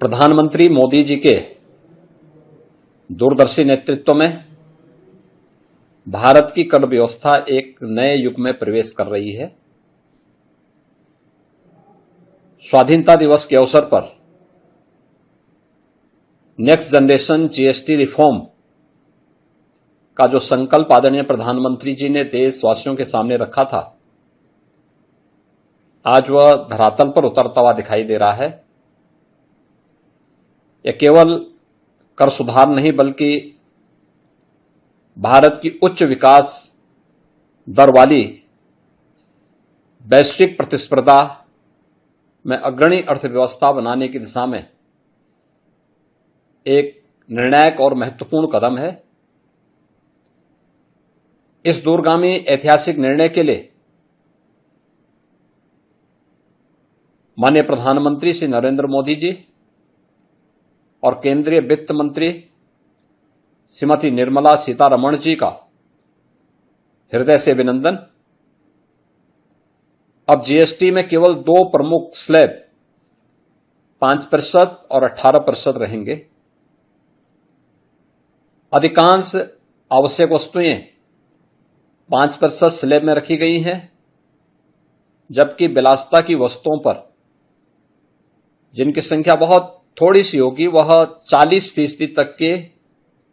प्रधानमंत्री मोदी जी के दूरदर्शी नेतृत्व में भारत की कर व्यवस्था एक नए युग में प्रवेश कर रही है। स्वाधीनता दिवस के अवसर पर नेक्स्ट जनरेशन जीएसटी रिफॉर्म का जो संकल्प आदरणीय प्रधानमंत्री जी ने देशवासियों के सामने रखा था, आज वह धरातल पर उतरता हुआ दिखाई दे रहा है। यह केवल कर सुधार नहीं बल्कि भारत की उच्च विकास दर वाली वैश्विक प्रतिस्पर्धा में अग्रणी अर्थव्यवस्था बनाने की दिशा में एक निर्णायक और महत्वपूर्ण कदम है। इस दूरगामी ऐतिहासिक निर्णय के लिए माननीय प्रधानमंत्री श्री नरेंद्र मोदी जी और केंद्रीय वित्त मंत्री श्रीमती निर्मला सीतारमण जी का हृदय से अभिनंदन। अब जीएसटी में केवल दो प्रमुख स्लैब 5% और 18% रहेंगे। अधिकांश आवश्यक वस्तुएं 5% स्लैब में रखी गई हैं, जबकि विलासिता की वस्तुओं पर, जिनकी संख्या बहुत थोड़ी सी होगी, वह 40% तक के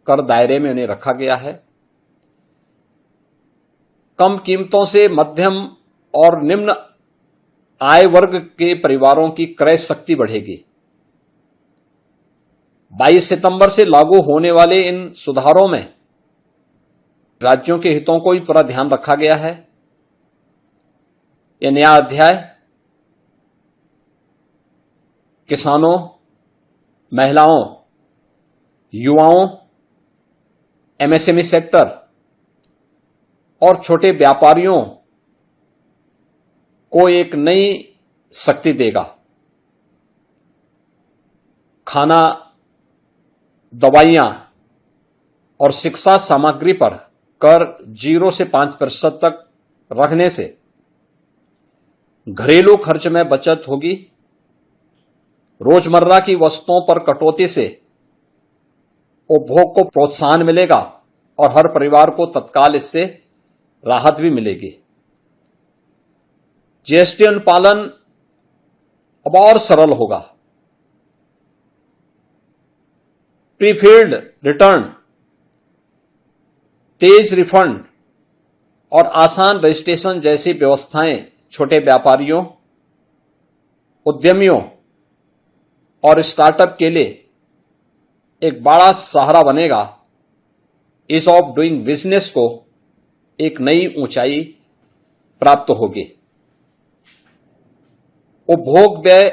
कर दायरे में उन्हें रखा गया है। कम कीमतों से मध्यम और निम्न आय वर्ग के परिवारों की क्रय शक्ति बढ़ेगी। 22 सितंबर से लागू होने वाले इन सुधारों में राज्यों के हितों को भी पूरा ध्यान रखा गया है। यह नया अध्याय किसानों, महिलाओं, युवाओं, एमएसएमई सेक्टर और छोटे व्यापारियों को एक नई शक्ति देगा। खाना, दवाइयां और शिक्षा सामग्री पर कर 0 से 5% तक रखने से घरेलू खर्च में बचत होगी। रोजमर्रा की वस्तुओं पर कटौती से उपभोग को प्रोत्साहन मिलेगा और हर परिवार को तत्काल इससे राहत भी मिलेगी। जीएसटी अनुपालन अब और सरल होगा। प्रीफिल्ड रिटर्न, तेज रिफंड और आसान रजिस्ट्रेशन जैसी व्यवस्थाएं छोटे व्यापारियों, उद्यमियों और स्टार्टअप के लिए एक बड़ा सहारा बनेगा। ईज ऑफ डूइंग बिजनेस को एक नई ऊंचाई प्राप्त होगी। उपभोग व्यय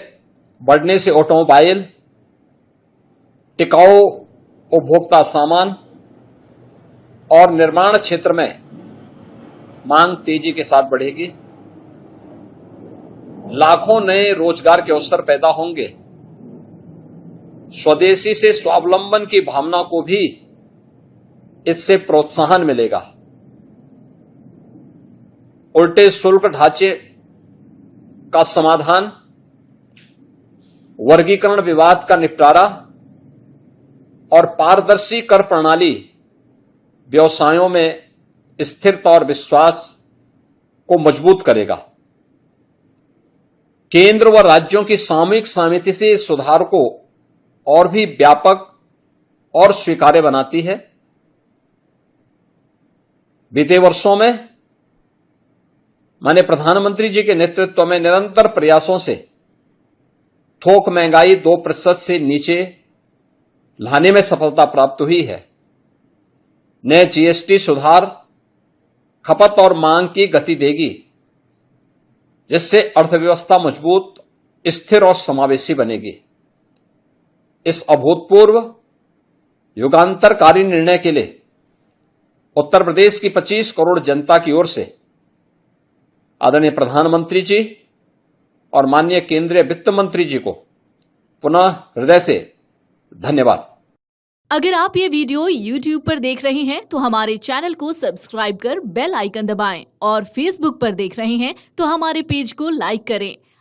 बढ़ने से ऑटोमोबाइल, टिकाऊ उपभोक्ता सामान और निर्माण क्षेत्र में मांग तेजी के साथ बढ़ेगी। लाखों नए रोजगार के अवसर पैदा होंगे। स्वदेशी से स्वावलंबन की भावना को भी इससे प्रोत्साहन मिलेगा। उल्टे शुल्क ढांचे का समाधान, वर्गीकरण विवाद का निपटारा और पारदर्शी कर प्रणाली व्यवसायों में स्थिरता और विश्वास को मजबूत करेगा। केंद्र व राज्यों की सामूहिक सहमति से इस सुधार को और भी व्यापक और स्वीकार्य बनाती है। बीते वर्षों में माननीय प्रधानमंत्री जी के नेतृत्व में निरंतर प्रयासों से थोक महंगाई 2% से नीचे लाने में सफलता प्राप्त हुई है। नए जीएसटी सुधार खपत और मांग की गति देगी, जिससे अर्थव्यवस्था मजबूत, स्थिर और समावेशी बनेगी। इस अभूतपूर्व युगांतरकारी निर्णय के लिए उत्तर प्रदेश की 25 करोड़ जनता की ओर से आदरणीय प्रधानमंत्री जी और माननीय केंद्रीय वित्त मंत्री जी को पुनः हृदय से धन्यवाद। अगर आप ये वीडियो YouTube पर देख रहे हैं तो हमारे चैनल को सब्सक्राइब कर बेल आइकन दबाएं और Facebook पर देख रहे हैं तो हमारे पेज को लाइक करें।